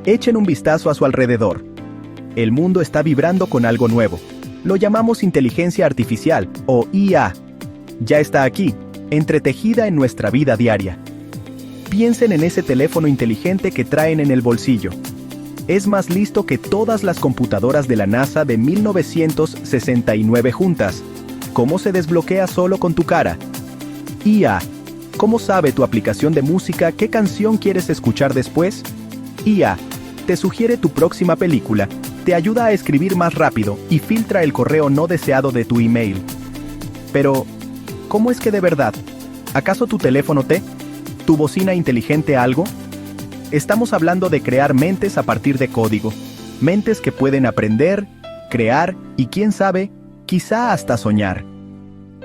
Echen un vistazo a su alrededor. El mundo está vibrando con algo nuevo. Lo llamamos inteligencia artificial, o IA. Ya está aquí, entretejida en nuestra vida diaria. Piensen en ese teléfono inteligente que traen en el bolsillo. Es más listo que todas las computadoras de la NASA de 1969 juntas. ¿Cómo se desbloquea solo con tu cara? IA. ¿Cómo sabe tu aplicación de música qué canción quieres escuchar después? IA. Te sugiere tu próxima película, te ayuda a escribir más rápido y filtra el correo no deseado de tu email. Pero, ¿cómo es que de verdad? ¿Acaso tu teléfono tu bocina inteligente algo? Estamos hablando de crear mentes a partir de código. Mentes que pueden aprender, crear y quién sabe, quizá hasta soñar.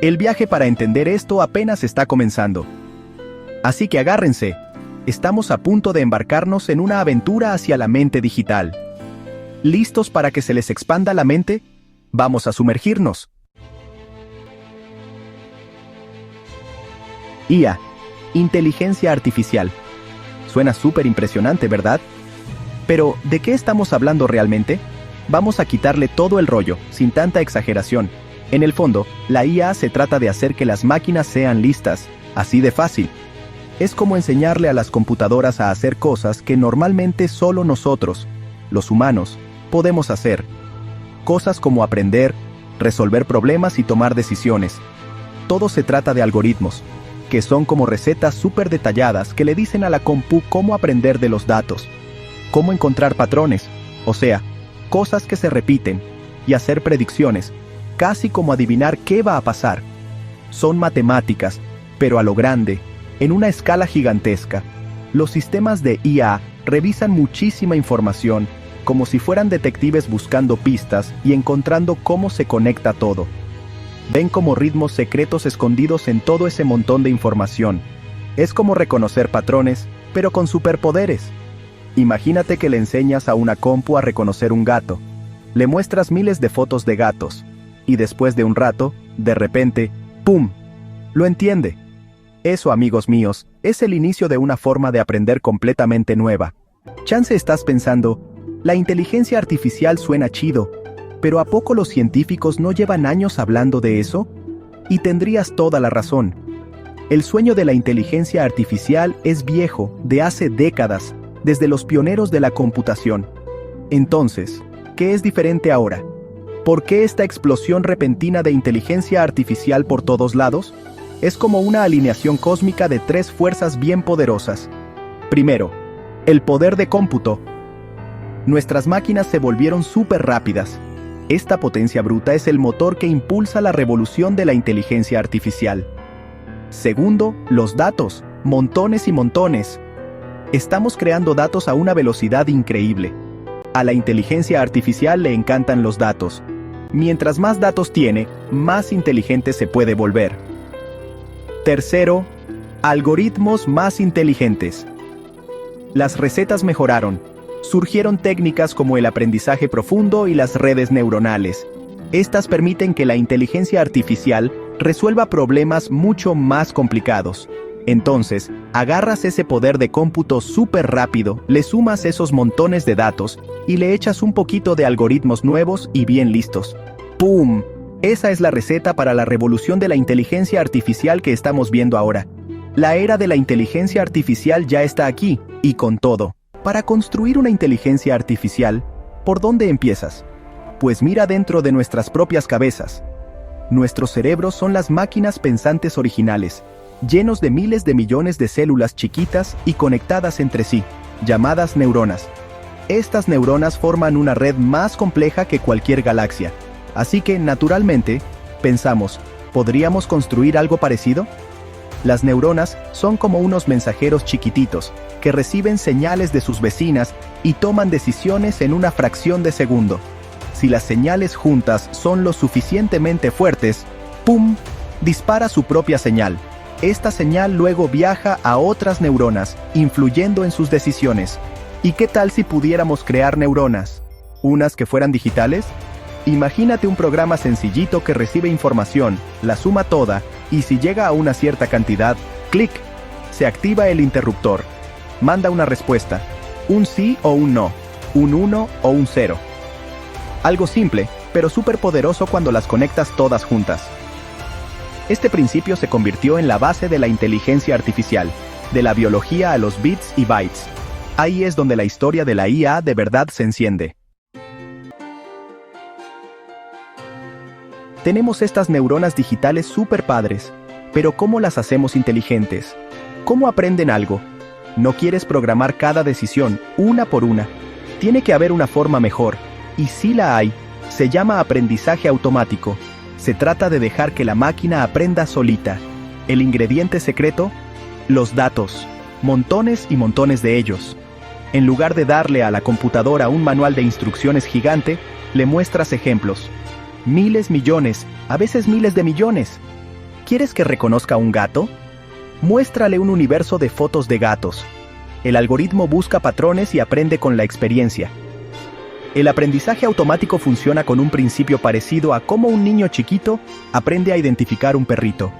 El viaje para entender esto apenas está comenzando. Así que agárrense. Estamos a punto de embarcarnos en una aventura hacia la mente digital. ¿Listos para que se les expanda la mente? Vamos a sumergirnos. IA. Inteligencia artificial. Suena súper impresionante, ¿verdad? Pero, ¿de qué estamos hablando realmente? Vamos a quitarle todo el rollo, sin tanta exageración. En el fondo, la IA se trata de hacer que las máquinas sean listas, así de fácil. Es como enseñarle a las computadoras a hacer cosas que normalmente solo nosotros, los humanos, podemos hacer. Cosas como aprender, resolver problemas y tomar decisiones. Todo se trata de algoritmos, que son como recetas súper detalladas que le dicen a la compu cómo aprender de los datos, cómo encontrar patrones, o sea, cosas que se repiten, y hacer predicciones, casi como adivinar qué va a pasar. Son matemáticas, pero a lo grande, en una escala gigantesca. Los sistemas de IA revisan muchísima información, como si fueran detectives buscando pistas y encontrando cómo se conecta todo. Ven como ritmos secretos escondidos en todo ese montón de información. Es como reconocer patrones, pero con superpoderes. Imagínate que le enseñas a una compu a reconocer un gato. Le muestras miles de fotos de gatos. Y después de un rato, de repente, ¡pum!, lo entiende. Eso, amigos míos, es el inicio de una forma de aprender completamente nueva. Chance estás pensando, la inteligencia artificial suena chido, ¿pero a poco los científicos no llevan años hablando de eso? Y tendrías toda la razón. El sueño de la inteligencia artificial es viejo, de hace décadas, desde los pioneros de la computación. Entonces, ¿qué es diferente ahora? ¿Por qué esta explosión repentina de inteligencia artificial por todos lados? Es como una alineación cósmica de tres fuerzas bien poderosas. Primero, el poder de cómputo. Nuestras máquinas se volvieron súper rápidas. Esta potencia bruta es el motor que impulsa la revolución de la inteligencia artificial. Segundo, los datos, montones y montones. Estamos creando datos a una velocidad increíble. A la inteligencia artificial le encantan los datos. Mientras más datos tiene, más inteligente se puede volver. Tercero, algoritmos más inteligentes. Las recetas mejoraron. Surgieron técnicas como el aprendizaje profundo y las redes neuronales. Estas permiten que la inteligencia artificial resuelva problemas mucho más complicados. Entonces, agarras ese poder de cómputo súper rápido, le sumas esos montones de datos y le echas un poquito de algoritmos nuevos y bien listos. ¡Pum! Esa es la receta para la revolución de la inteligencia artificial que estamos viendo ahora. La era de la inteligencia artificial ya está aquí, y con todo. Para construir una inteligencia artificial, ¿por dónde empiezas? Pues mira dentro de nuestras propias cabezas. Nuestros cerebros son las máquinas pensantes originales, llenos de miles de millones de células chiquitas y conectadas entre sí, llamadas neuronas. Estas neuronas forman una red más compleja que cualquier galaxia. Así que, naturalmente, pensamos, ¿podríamos construir algo parecido? Las neuronas son como unos mensajeros chiquititos, que reciben señales de sus vecinas y toman decisiones en una fracción de segundo. Si las señales juntas son lo suficientemente fuertes, ¡pum!, dispara su propia señal. Esta señal luego viaja a otras neuronas, influyendo en sus decisiones. ¿Y qué tal si pudiéramos crear neuronas? ¿Unas que fueran digitales? Imagínate un programa sencillito que recibe información, la suma toda, y si llega a una cierta cantidad, ¡clic!, se activa el interruptor. Manda una respuesta. Un sí o un no, un 1 o un 0. Algo simple, pero súper poderoso cuando las conectas todas juntas. Este principio se convirtió en la base de la inteligencia artificial, de la biología a los bits y bytes. Ahí es donde la historia de la IA de verdad se enciende. Tenemos estas neuronas digitales súper padres, pero ¿cómo las hacemos inteligentes? ¿Cómo aprenden algo? No quieres programar cada decisión, una por una. Tiene que haber una forma mejor, y sí la hay. Se llama aprendizaje automático. Se trata de dejar que la máquina aprenda solita. El ingrediente secreto: los datos. Montones y montones de ellos. En lugar de darle a la computadora un manual de instrucciones gigante, le muestras ejemplos. Miles, millones, a veces miles de millones. ¿Quieres que reconozca un gato? Muéstrale un universo de fotos de gatos. El algoritmo busca patrones y aprende con la experiencia. El aprendizaje automático funciona con un principio parecido a cómo un niño chiquito aprende a identificar un perrito.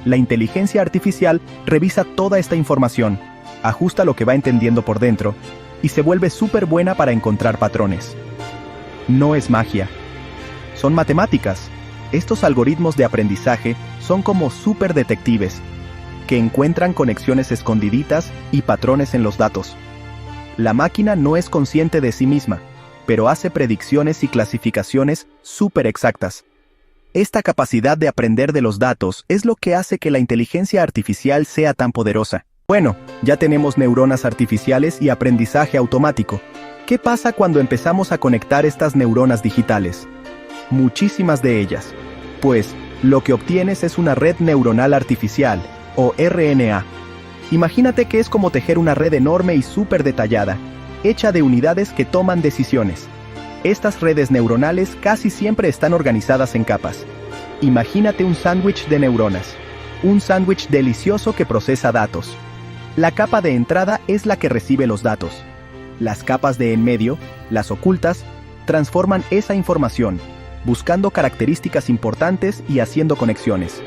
La inteligencia artificial revisa toda esta información, ajusta lo que va entendiendo por dentro, y se vuelve súper buena para encontrar patrones. No es magia. Son matemáticas. Estos algoritmos de aprendizaje son como súper detectives, que encuentran conexiones escondiditas y patrones en los datos. La máquina no es consciente de sí misma, pero hace predicciones y clasificaciones súper exactas. Esta capacidad de aprender de los datos es lo que hace que la inteligencia artificial sea tan poderosa. Bueno, ya tenemos neuronas artificiales y aprendizaje automático. ¿Qué pasa cuando empezamos a conectar estas neuronas digitales? Muchísimas de ellas. Pues, lo que obtienes es una red neuronal artificial, o RNA. Imagínate que es como tejer una red enorme y súper detallada, hecha de unidades que toman decisiones. Estas redes neuronales casi siempre están organizadas en capas. Imagínate un sándwich de neuronas. Un sándwich delicioso que procesa datos. La capa de entrada es la que recibe los datos. Las capas de en medio, las ocultas, transforman esa información, buscando características importantes y haciendo conexiones.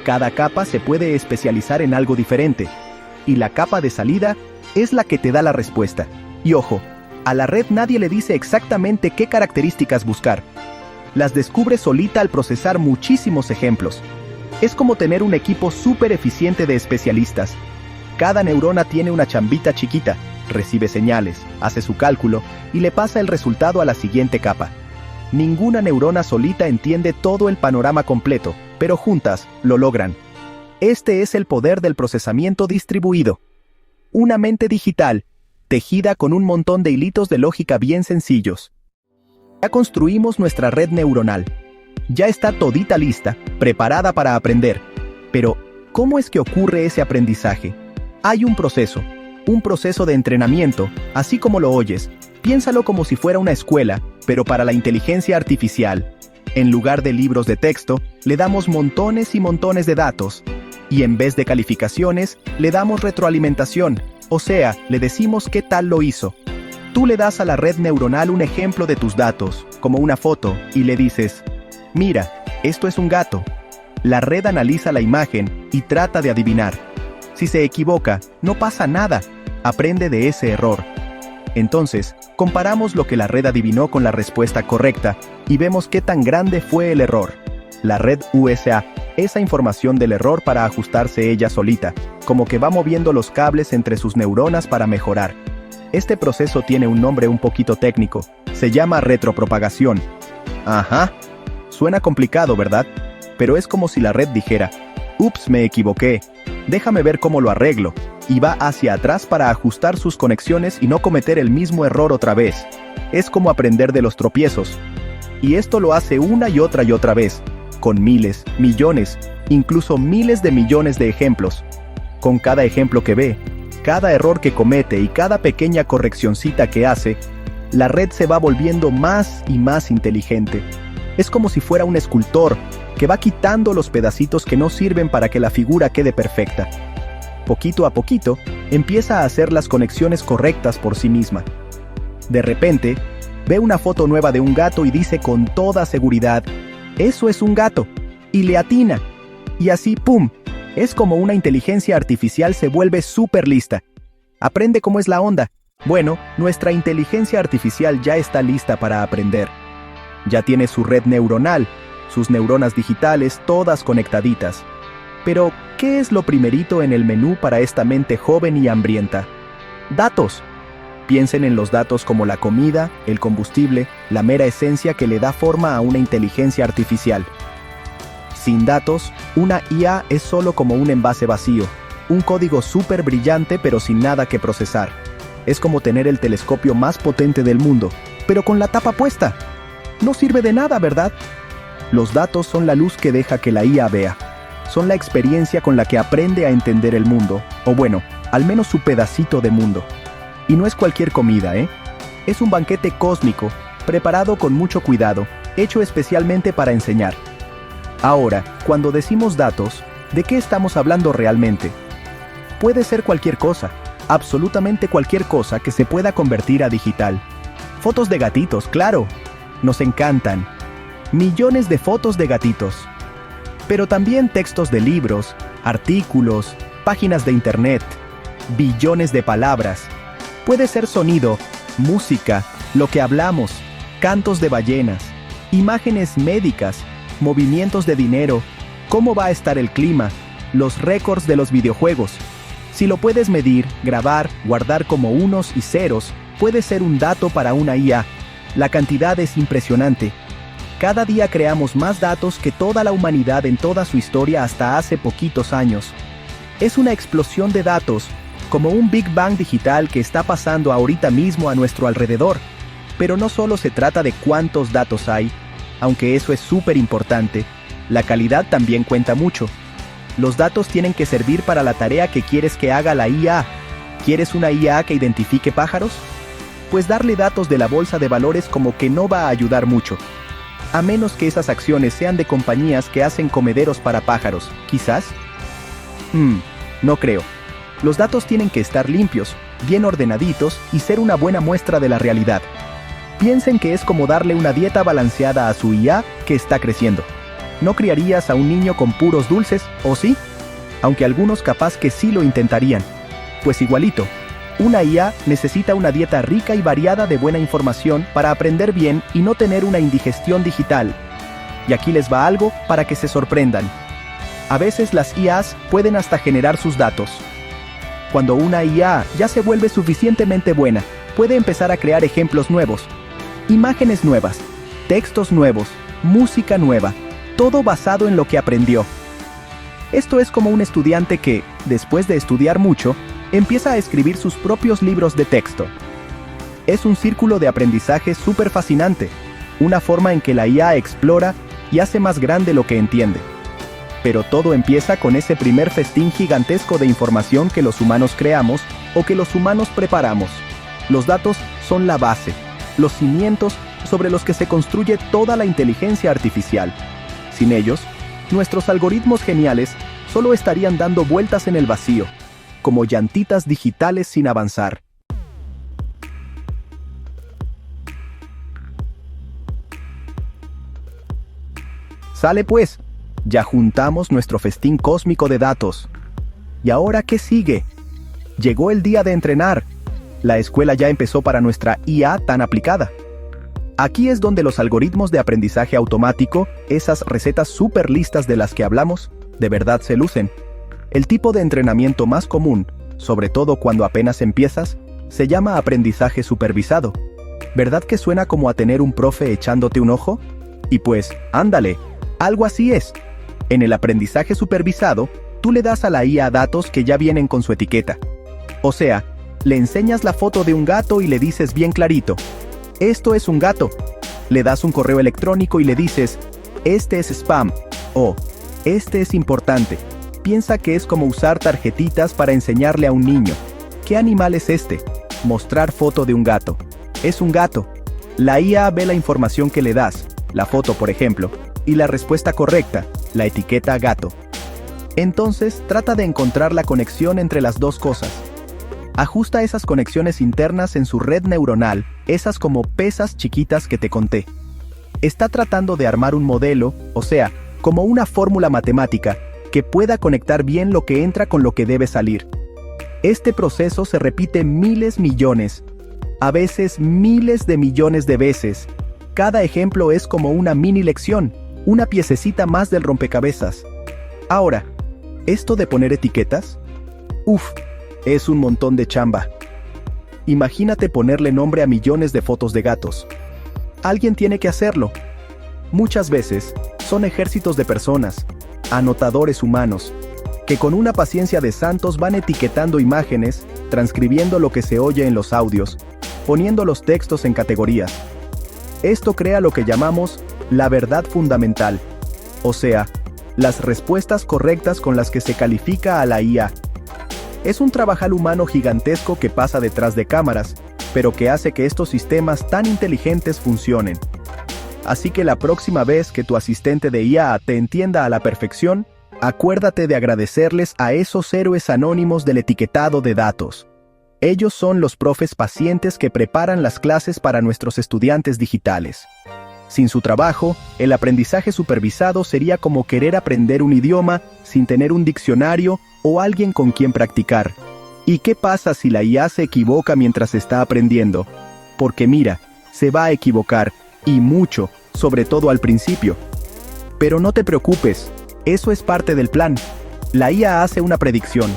Cada capa se puede especializar en algo diferente, y la capa de salida es la que te da la respuesta. Y ojo, a la red nadie le dice exactamente qué características buscar. Las descubre solita al procesar muchísimos ejemplos. Es como tener un equipo súper eficiente de especialistas. Cada neurona tiene una chambita chiquita, recibe señales, hace su cálculo y le pasa el resultado a la siguiente capa. Ninguna neurona solita entiende todo el panorama completo, pero juntas lo logran. Este es el poder del procesamiento distribuido. Una mente digital, tejida con un montón de hilitos de lógica bien sencillos. Ya construimos nuestra red neuronal. Ya está todita lista, preparada para aprender. Pero, ¿cómo es que ocurre ese aprendizaje? Hay un proceso de entrenamiento, así como lo oyes. Piénsalo como si fuera una escuela, pero para la inteligencia artificial. En lugar de libros de texto, le damos montones y montones de datos. Y en vez de calificaciones, le damos retroalimentación, o sea, le decimos qué tal lo hizo. Tú le das a la red neuronal un ejemplo de tus datos, como una foto, y le dices: mira, esto es un gato. La red analiza la imagen y trata de adivinar. Si se equivoca, no pasa nada, aprende de ese error. Entonces, comparamos lo que la red adivinó con la respuesta correcta y vemos qué tan grande fue el error. La red usa esa información del error para ajustarse ella solita, como que va moviendo los cables entre sus neuronas para mejorar. Este proceso tiene un nombre un poquito técnico, se llama retropropagación. Ajá, suena complicado, ¿verdad? Pero es como si la red dijera: ups, me equivoqué, déjame ver cómo lo arreglo, y va hacia atrás para ajustar sus conexiones y no cometer el mismo error otra vez. Es como aprender de los tropiezos. Y esto lo hace una y otra vez, con miles, millones, incluso miles de millones de ejemplos. Con cada ejemplo que ve, cada error que comete y cada pequeña correccioncita que hace, la red se va volviendo más y más inteligente. Es como si fuera un escultor que va quitando los pedacitos que no sirven para que la figura quede perfecta. Poquito a poquito, empieza a hacer las conexiones correctas por sí misma. De repente, ve una foto nueva de un gato y dice con toda seguridad: eso es un gato, y le atina. Y así, ¡pum!, es como una inteligencia artificial se vuelve súper lista. Aprende cómo es la onda, Bueno, nuestra inteligencia artificial ya está lista para aprender. Ya tiene su red neuronal, sus neuronas digitales todas conectaditas. Pero, ¿qué es lo primerito en el menú para esta mente joven y hambrienta? Datos. Piensen en los datos como la comida, el combustible, la mera esencia que le da forma a una inteligencia artificial. Sin datos, una IA es solo como un envase vacío, un código súper brillante pero sin nada que procesar. Es como tener el telescopio más potente del mundo, pero con la tapa puesta. No sirve de nada, ¿verdad? Los datos son la luz que deja que la IA vea. Son la experiencia con la que aprende a entender el mundo, o bueno, al menos su pedacito de mundo. Y no es cualquier comida, ¿eh? Es un banquete cósmico, preparado con mucho cuidado, hecho especialmente para enseñar. Ahora, cuando decimos datos, ¿de qué estamos hablando realmente? Puede ser cualquier cosa, absolutamente cualquier cosa que se pueda convertir a digital. Fotos de gatitos, claro, nos encantan. Millones de fotos de gatitos. Pero también textos de libros, artículos, páginas de internet, billones de palabras. Puede ser sonido, música, lo que hablamos, cantos de ballenas, imágenes médicas, movimientos de dinero, cómo va a estar el clima, los récords de los videojuegos. Si lo puedes medir, grabar, guardar como unos y ceros, puede ser un dato para una IA. La cantidad es impresionante. Cada día creamos más datos que toda la humanidad en toda su historia hasta hace poquitos años. Es una explosión de datos, como un Big Bang digital que está pasando ahorita mismo a nuestro alrededor. Pero no solo se trata de cuántos datos hay, aunque eso es súper importante, la calidad también cuenta mucho. Los datos tienen que servir para la tarea que quieres que haga la IA. ¿Quieres una IA que identifique pájaros? Pues darle datos de la bolsa de valores como que no va a ayudar mucho. A menos que esas acciones sean de compañías que hacen comederos para pájaros, quizás. No creo. Los datos tienen que estar limpios, bien ordenaditos y ser una buena muestra de la realidad. Piensen que es como darle una dieta balanceada a su IA que está creciendo. ¿No criarías a un niño con puros dulces, o sí? Aunque algunos capaz que sí lo intentarían. Pues igualito, una IA necesita una dieta rica y variada de buena información para aprender bien y no tener una indigestión digital. Y aquí les va algo para que se sorprendan. A veces las IAs pueden hasta generar sus datos. Cuando una IA ya se vuelve suficientemente buena, puede empezar a crear ejemplos nuevos, imágenes nuevas, textos nuevos, música nueva, todo basado en lo que aprendió. Esto es como un estudiante que, después de estudiar mucho, empieza a escribir sus propios libros de texto. Es un círculo de aprendizaje súper fascinante, una forma en que la IA explora y hace más grande lo que entiende. Pero todo empieza con ese primer festín gigantesco de información que los humanos creamos o que los humanos preparamos. Los datos son la base, los cimientos sobre los que se construye toda la inteligencia artificial. Sin ellos, nuestros algoritmos geniales solo estarían dando vueltas en el vacío, como llantitas digitales sin avanzar. Sale pues, ya juntamos nuestro festín cósmico de datos. ¿Y ahora qué sigue? Llegó el día de entrenar. La escuela ya empezó para nuestra IA tan aplicada. Aquí es donde los algoritmos de aprendizaje automático, esas recetas súper listas de las que hablamos, de verdad se lucen. El tipo de entrenamiento más común, sobre todo cuando apenas empiezas, se llama aprendizaje supervisado. ¿Verdad que suena como a tener un profe echándote un ojo? Y pues, ándale, algo así es. En el aprendizaje supervisado, tú le das a la IA datos que ya vienen con su etiqueta. O sea, le enseñas la foto de un gato y le dices bien clarito: esto es un gato. Le das un correo electrónico y le dices: este es spam, o este es importante. Piensa que es como usar tarjetitas para enseñarle a un niño. ¿Qué animal es este? Mostrar foto de un gato. Es un gato. La IA ve la información que le das, la foto por ejemplo, y la respuesta correcta, la etiqueta gato. Entonces trata de encontrar la conexión entre las dos cosas. Ajusta esas conexiones internas en su red neuronal, esas como pesas chiquitas que te conté. Está tratando de armar un modelo, o sea, como una fórmula matemática, que pueda conectar bien lo que entra con lo que debe salir. Este proceso se repite millones, a veces miles de millones de veces. Cada ejemplo es como una mini lección, una piececita más del rompecabezas. Ahora, ¿esto de poner etiquetas? Uf, es un montón de chamba. Imagínate ponerle nombre a millones de fotos de gatos. Alguien tiene que hacerlo. Muchas veces, son ejércitos de personas, anotadores humanos, que con una paciencia de santos van etiquetando imágenes, transcribiendo lo que se oye en los audios, poniendo los textos en categorías. Esto crea lo que llamamos la verdad fundamental, o sea, las respuestas correctas con las que se califica a la IA. Es un trabajal humano gigantesco que pasa detrás de cámaras, pero que hace que estos sistemas tan inteligentes funcionen. Así que la próxima vez que tu asistente de IA te entienda a la perfección, acuérdate de agradecerles a esos héroes anónimos del etiquetado de datos. Ellos son los profes pacientes que preparan las clases para nuestros estudiantes digitales. Sin su trabajo, el aprendizaje supervisado sería como querer aprender un idioma sin tener un diccionario o alguien con quien practicar. ¿Y qué pasa si la IA se equivoca mientras está aprendiendo? Porque mira, se va a equivocar, y mucho, sobre todo al principio. Pero no te preocupes, eso es parte del plan. La IA hace una predicción.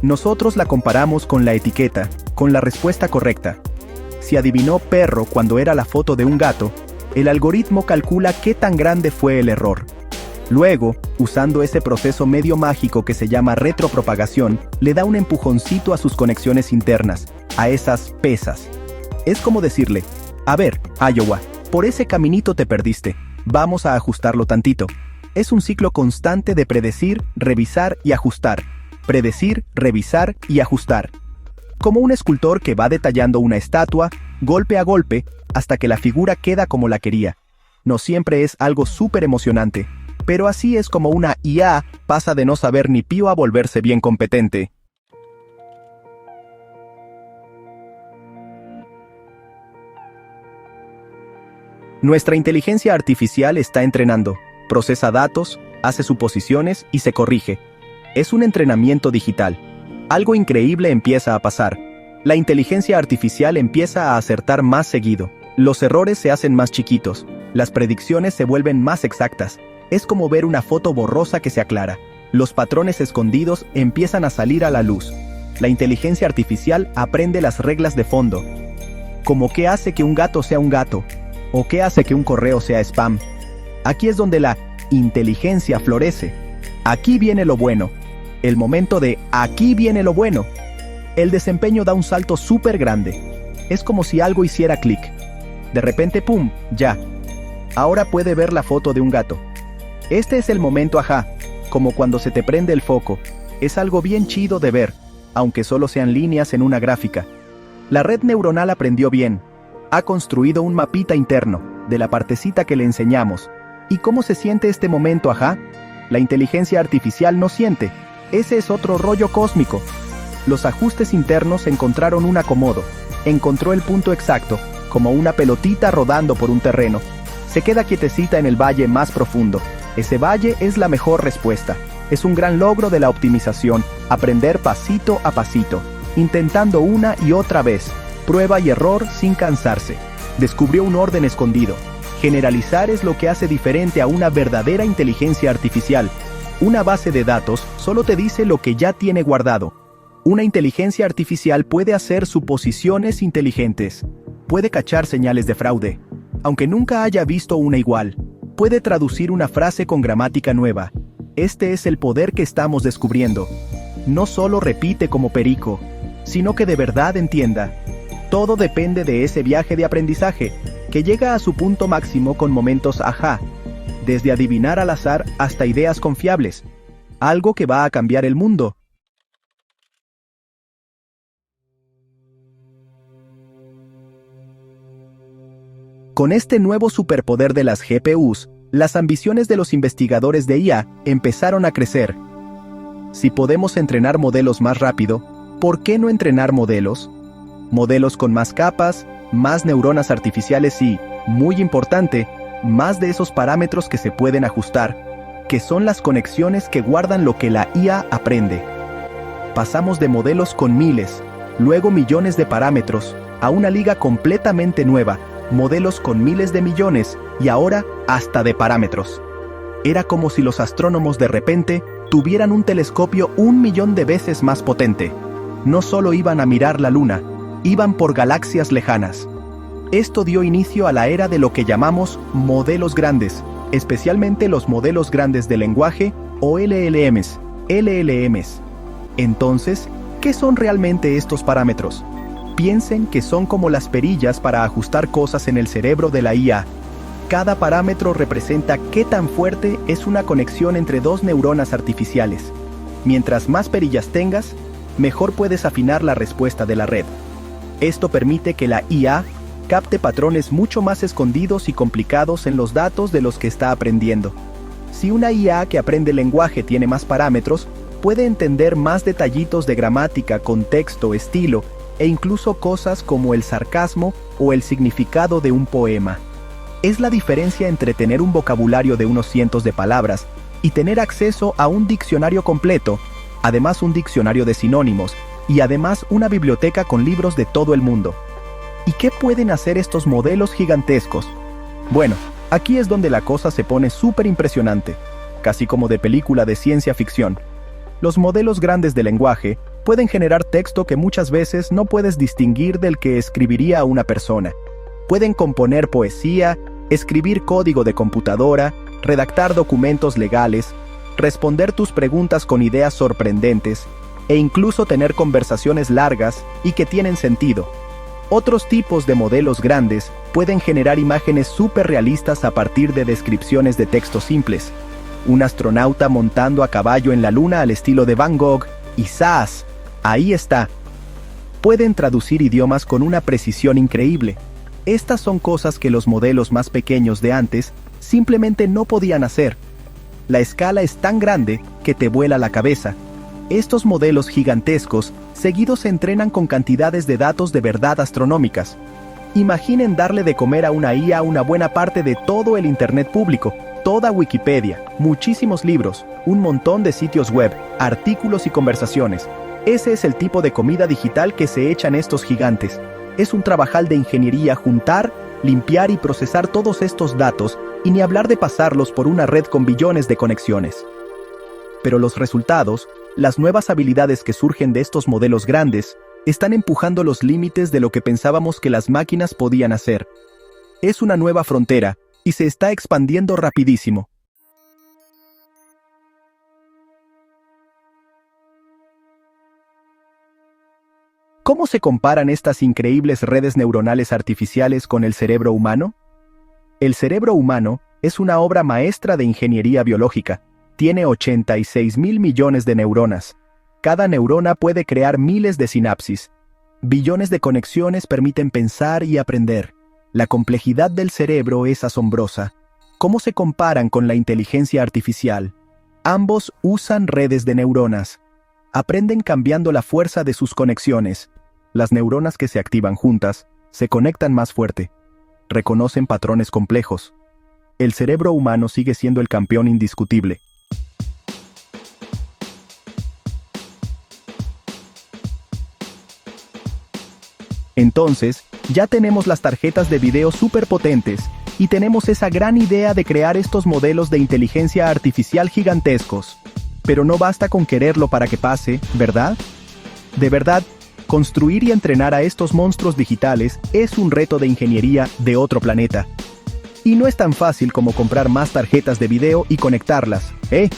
Nosotros la comparamos con la etiqueta, con la respuesta correcta. Si adivinó perro cuando era la foto de un gato, el algoritmo calcula qué tan grande fue el error. Luego, usando ese proceso medio mágico que se llama retropropagación, le da un empujoncito a sus conexiones internas, a esas pesas. Es como decirle, a ver, Iowa, por ese caminito te perdiste, vamos a ajustarlo tantito. Es un ciclo constante de predecir, revisar y ajustar. Predecir, revisar y ajustar. Como un escultor que va detallando una estatua, golpe a golpe, hasta que la figura queda como la quería. No siempre es algo súper emocionante, pero así es como una IA pasa de no saber ni pío a volverse bien competente. Nuestra inteligencia artificial está entrenando, procesa datos, hace suposiciones y se corrige. Es un entrenamiento digital. Algo increíble empieza a pasar. La inteligencia artificial empieza a acertar más seguido. Los errores se hacen más chiquitos. Las predicciones se vuelven más exactas. Es como ver una foto borrosa que se aclara. Los patrones escondidos empiezan a salir a la luz. La inteligencia artificial aprende las reglas de fondo. Como qué hace que un gato sea un gato, o qué hace que un correo sea spam. Aquí es donde la inteligencia florece. Aquí viene lo bueno. El momento de aquí viene lo bueno. El desempeño da un salto súper grande. Es como si algo hiciera clic. De repente, ¡pum!, ya. Ahora puede ver la foto de un gato. Este es el momento ajá, como cuando se te prende el foco. Es algo bien chido de ver, aunque solo sean líneas en una gráfica. La red neuronal aprendió bien. Ha construido un mapita interno, de la partecita que le enseñamos. ¿Y cómo se siente este momento ajá? La inteligencia artificial no siente. Ese es otro rollo cósmico. Los ajustes internos encontraron un acomodo. Encontró el punto exacto, como una pelotita rodando por un terreno. Se queda quietecita en el valle más profundo. Ese valle es la mejor respuesta. Es un gran logro de la optimización, aprender pasito a pasito, intentando una y otra vez, prueba y error sin cansarse. Descubrió un orden escondido. Generalizar es lo que hace diferente a una verdadera inteligencia artificial. Una base de datos solo te dice lo que ya tiene guardado. Una inteligencia artificial puede hacer suposiciones inteligentes. Puede cachar señales de fraude, aunque nunca haya visto una igual. Puede traducir una frase con gramática nueva. Este es el poder que estamos descubriendo. No solo repite como perico, sino que de verdad entienda. Todo depende de ese viaje de aprendizaje, que llega a su punto máximo con momentos ajá, desde adivinar al azar hasta ideas confiables. Algo que va a cambiar el mundo. Con este nuevo superpoder de las GPUs, las ambiciones de los investigadores de IA empezaron a crecer. Si podemos entrenar modelos más rápido, ¿por qué no entrenar modelos? Modelos con más capas, más neuronas artificiales y, muy importante, más de esos parámetros que se pueden ajustar, que son las conexiones que guardan lo que la IA aprende. Pasamos de modelos con miles, luego millones de parámetros, a una liga completamente nueva, modelos con miles de millones y ahora hasta de parámetros. Era como si los astrónomos de repente tuvieran un telescopio 1.000.000 de veces más potente. No solo iban a mirar la luna, iban por galaxias lejanas. Esto dio inicio a la era de lo que llamamos modelos grandes, especialmente los modelos grandes de lenguaje o LLMs. Entonces, ¿qué son realmente estos parámetros? Piensen que son como las perillas para ajustar cosas en el cerebro de la IA. Cada parámetro representa qué tan fuerte es una conexión entre dos neuronas artificiales. Mientras más perillas tengas, mejor puedes afinar la respuesta de la red. Esto permite que la IA capte patrones mucho más escondidos y complicados en los datos de los que está aprendiendo. Si una IA que aprende lenguaje tiene más parámetros, puede entender más detallitos de gramática, contexto, estilo, e incluso cosas como el sarcasmo o el significado de un poema. Es la diferencia entre tener un vocabulario de unos cientos de palabras y tener acceso a un diccionario completo, además un diccionario de sinónimos, y además una biblioteca con libros de todo el mundo. ¿Y qué pueden hacer estos modelos gigantescos? Bueno, aquí es donde la cosa se pone súper impresionante, casi como de película de ciencia ficción. Los modelos grandes de lenguaje pueden generar texto que muchas veces no puedes distinguir del que escribiría una persona. Pueden componer poesía, escribir código de computadora, redactar documentos legales, responder tus preguntas con ideas sorprendentes, e incluso tener conversaciones largas y que tienen sentido. Otros tipos de modelos grandes pueden generar imágenes súper realistas a partir de descripciones de texto simples. Un astronauta montando a caballo en la luna al estilo de Van Gogh, y ¡zas! Ahí está. Pueden traducir idiomas con una precisión increíble. Estas son cosas que los modelos más pequeños de antes simplemente no podían hacer. La escala es tan grande que te vuela la cabeza. Estos modelos gigantescos seguidos se entrenan con cantidades de datos de verdad astronómicas. Imaginen darle de comer a una IA una buena parte de todo el Internet público, toda Wikipedia, muchísimos libros, un montón de sitios web, artículos y conversaciones. Ese es el tipo de comida digital que se echan estos gigantes. Es un trabajal de ingeniería juntar, limpiar y procesar todos estos datos, y ni hablar de pasarlos por una red con billones de conexiones. Pero los resultados, las nuevas habilidades que surgen de estos modelos grandes, están empujando los límites de lo que pensábamos que las máquinas podían hacer. Es una nueva frontera, y se está expandiendo rapidísimo. ¿Cómo se comparan estas increíbles redes neuronales artificiales con el cerebro humano? El cerebro humano es una obra maestra de ingeniería biológica. Tiene 86.000 millones de neuronas. Cada neurona puede crear miles de sinapsis. Billones de conexiones permiten pensar y aprender. La complejidad del cerebro es asombrosa. ¿Cómo se comparan con la inteligencia artificial? Ambos usan redes de neuronas. Aprenden cambiando la fuerza de sus conexiones. Las neuronas que se activan juntas se conectan más fuerte. Reconocen patrones complejos. El cerebro humano sigue siendo el campeón indiscutible. Entonces, ya tenemos las tarjetas de video superpotentes y tenemos esa gran idea de crear estos modelos de inteligencia artificial gigantescos. Pero no basta con quererlo para que pase, ¿verdad? De verdad, construir y entrenar a estos monstruos digitales es un reto de ingeniería de otro planeta. Y no es tan fácil como comprar más tarjetas de video y conectarlas, ¿eh?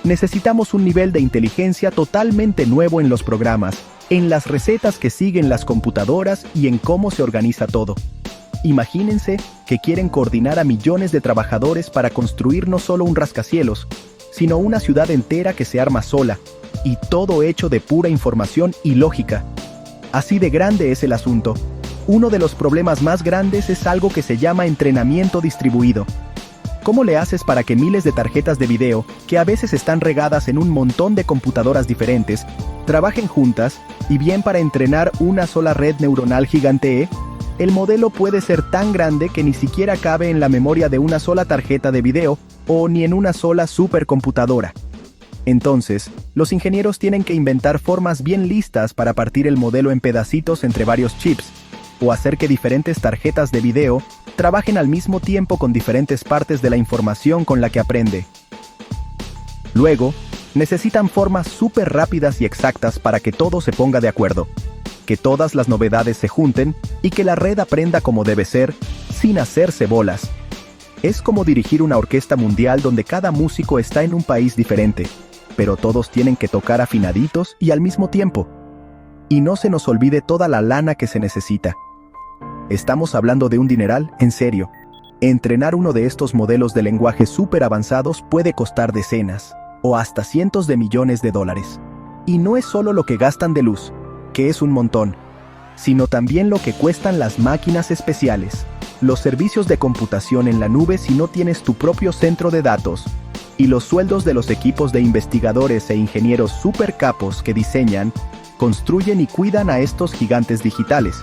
Necesitamos un nivel de inteligencia totalmente nuevo en los programas, en las recetas que siguen las computadoras y en cómo se organiza todo. Imagínense que quieren coordinar a millones de trabajadores para construir no solo un rascacielos, sino una ciudad entera que se arma sola, y todo hecho de pura información y lógica. Así de grande es el asunto. Uno de los problemas más grandes es algo que se llama entrenamiento distribuido. ¿Cómo le haces para que miles de tarjetas de video, que a veces están regadas en un montón de computadoras diferentes, trabajen juntas y bien para entrenar una sola red neuronal gigante? El modelo puede ser tan grande que ni siquiera cabe en la memoria de una sola tarjeta de video o ni en una sola supercomputadora. Entonces, los ingenieros tienen que inventar formas bien listas para partir el modelo en pedacitos entre varios chips, o hacer que diferentes tarjetas de video trabajen al mismo tiempo con diferentes partes de la información con la que aprende. Luego, necesitan formas súper rápidas y exactas para que todo se ponga de acuerdo, que todas las novedades se junten y que la red aprenda como debe ser, sin hacerse bolas. Es como dirigir una orquesta mundial donde cada músico está en un país diferente, pero todos tienen que tocar afinaditos y al mismo tiempo. Y no se nos olvide toda la lana que se necesita. Estamos hablando de un dineral, en serio. Entrenar uno de estos modelos de lenguaje súper avanzados puede costar decenas, o hasta cientos de millones de dólares. Y no es solo lo que gastan de luz, que es un montón, sino también lo que cuestan las máquinas especiales, los servicios de computación en la nube si no tienes tu propio centro de datos, y los sueldos de los equipos de investigadores e ingenieros super capos que diseñan, construyen y cuidan a estos gigantes digitales.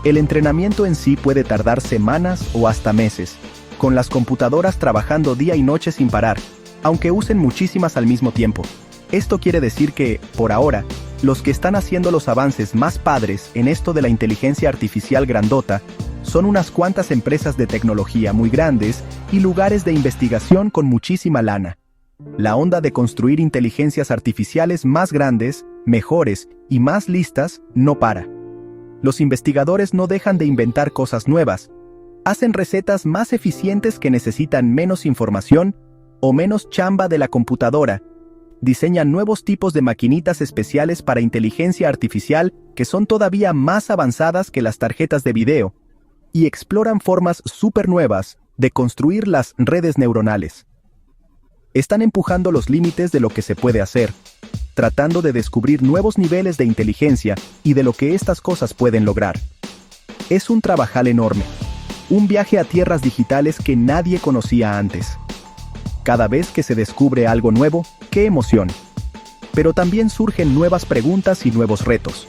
El entrenamiento en sí puede tardar semanas o hasta meses, con las computadoras trabajando día y noche sin parar, aunque usen muchísimas al mismo tiempo. Esto quiere decir que, por ahora, los que están haciendo los avances más padres en esto de la inteligencia artificial grandota son unas cuantas empresas de tecnología muy grandes y lugares de investigación con muchísima lana. La onda de construir inteligencias artificiales más grandes, mejores y más listas no para. Los investigadores no dejan de inventar cosas nuevas. Hacen recetas más eficientes que necesitan menos información o menos chamba de la computadora. Diseñan nuevos tipos de maquinitas especiales para inteligencia artificial que son todavía más avanzadas que las tarjetas de video. Y exploran formas súper nuevas de construir las redes neuronales. Están empujando los límites de lo que se puede hacer, tratando de descubrir nuevos niveles de inteligencia y de lo que estas cosas pueden lograr. Es un trabajal enorme, un viaje a tierras digitales que nadie conocía antes. Cada vez que se descubre algo nuevo, ¡qué emoción! Pero también surgen nuevas preguntas y nuevos retos.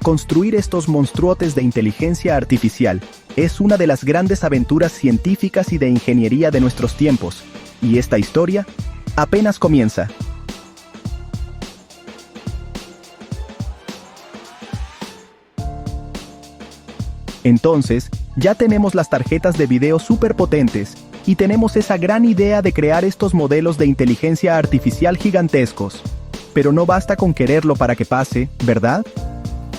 Construir estos monstruotes de inteligencia artificial es una de las grandes aventuras científicas y de ingeniería de nuestros tiempos, y esta historia apenas comienza. Entonces, ya tenemos las tarjetas de video súper potentes, y tenemos esa gran idea de crear estos modelos de inteligencia artificial gigantescos. Pero no basta con quererlo para que pase, ¿verdad?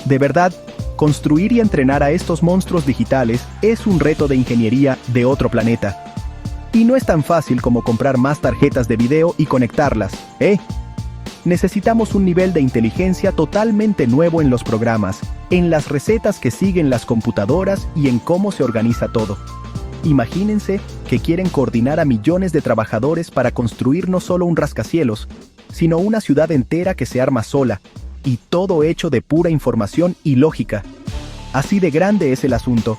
De verdad, construir y entrenar a estos monstruos digitales es un reto de ingeniería de otro planeta. Y no es tan fácil como comprar más tarjetas de video y conectarlas, ¿eh? Necesitamos un nivel de inteligencia totalmente nuevo en los programas, en las recetas que siguen las computadoras y en cómo se organiza todo. Imagínense que quieren coordinar a millones de trabajadores para construir no solo un rascacielos, sino una ciudad entera que se arma sola, y todo hecho de pura información y lógica. Así de grande es el asunto.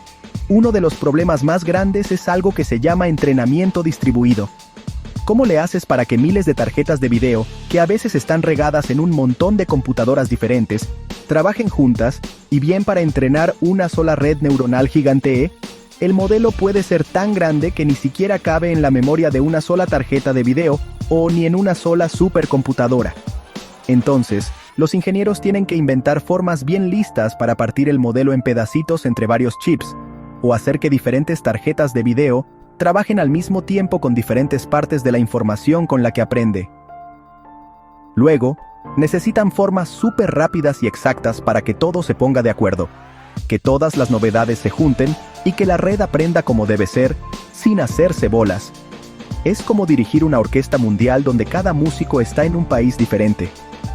Uno de los problemas más grandes es algo que se llama entrenamiento distribuido. ¿Cómo le haces para que miles de tarjetas de video, que a veces están regadas en un montón de computadoras diferentes, trabajen juntas y bien para entrenar una sola red neuronal gigante? El modelo puede ser tan grande que ni siquiera cabe en la memoria de una sola tarjeta de video o ni en una sola supercomputadora. Entonces, los ingenieros tienen que inventar formas bien listas para partir el modelo en pedacitos entre varios chips, o hacer que diferentes tarjetas de video trabajen al mismo tiempo con diferentes partes de la información con la que aprende. Luego, necesitan formas súper rápidas y exactas para que todo se ponga de acuerdo, que todas las novedades se junten y que la red aprenda como debe ser, sin hacerse bolas. Es como dirigir una orquesta mundial donde cada músico está en un país diferente,